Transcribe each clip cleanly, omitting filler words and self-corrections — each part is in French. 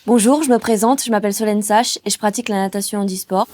Bonjour, je me présente, je m'appelle Solène Sache et je pratique la natation handisport.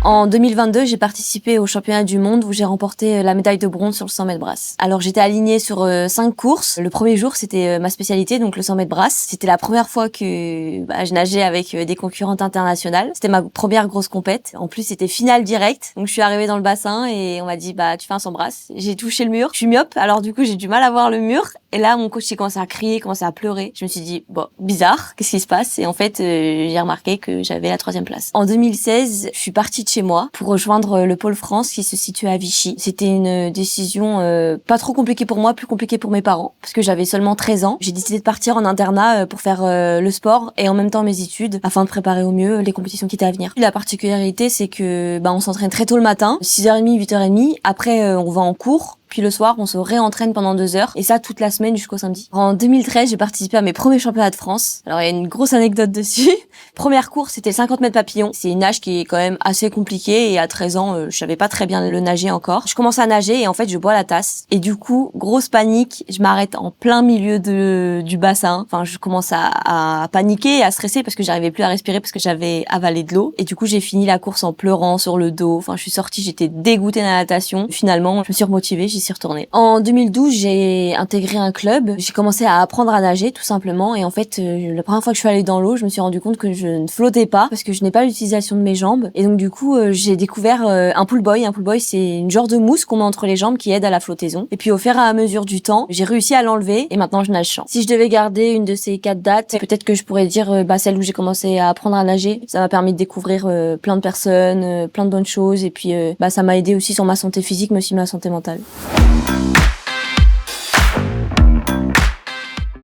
En 2022, j'ai participé au championnat du monde où j'ai remporté la médaille de bronze sur le 100 mètres brasse. Alors j'étais alignée sur 5 courses. Le premier jour, c'était ma spécialité, donc le 100 mètres brasse. C'était la première fois que je nageais avec des concurrentes internationales. C'était ma première grosse compète. En plus, c'était finale directe. Donc je suis arrivée dans le bassin et on m'a dit tu fais un 100 brasse. J'ai touché le mur. Je suis myope, alors du coup j'ai du mal à voir le mur. Et là, mon coach il commençait à crier, commençait à pleurer. Je me suis dit bizarre, qu'est-ce qui se passe? Et en fait, j'ai remarqué que j'avais la 3e place. En 2016, je suis partie de chez moi pour rejoindre le pôle France qui se situe à Vichy. C'était une décision pas trop compliquée pour moi, plus compliquée pour mes parents, parce que j'avais seulement 13 ans. J'ai décidé de partir en internat pour faire le sport et en même temps mes études, afin de préparer au mieux les compétitions qui étaient à venir. La particularité, c'est que on s'entraîne très tôt le matin, 6h30, 8h30. Après, on va en cours. Puis le soir, on se réentraîne pendant 2 heures. Et ça, toute la semaine jusqu'au samedi. En 2013, j'ai participé à mes premiers championnats de France. Alors, il y a une grosse anecdote dessus. Première course, c'était 50 mètres papillon. C'est une nage qui est quand même assez compliquée. Et à 13 ans, je savais pas très bien le nager encore. Je commence à nager et en fait, je bois la tasse. Et du coup, grosse panique. Je m'arrête en plein milieu du bassin. Enfin, je commence à paniquer et à stresser parce que j'arrivais plus à respirer parce que j'avais avalé de l'eau. Et du coup, j'ai fini la course en pleurant sur le dos. Enfin, je suis sortie, j'étais dégoûtée de la natation. Finalement, je me suis remotivée, j'y suis retournée. En 2012, j'ai intégré un club. J'ai commencé à apprendre à nager, tout simplement. Et en fait, la première fois que je suis allée dans l'eau, je me suis rendu compte que je ne flottais pas parce que je n'ai pas l'utilisation de mes jambes. Et donc, du coup, j'ai découvert un pull buoy. Un pull buoy, c'est une genre de mousse qu'on met entre les jambes qui aide à la flottaison. Et puis, au fur et à mesure du temps, j'ai réussi à l'enlever et maintenant, je nage sans. Si je devais garder une de ces 4 dates, peut-être que je pourrais dire celle où j'ai commencé à apprendre à nager. Ça m'a permis de découvrir plein de personnes, plein de bonnes choses. Et puis, ça m'a aidé aussi sur ma santé physique, mais aussi ma santé mentale.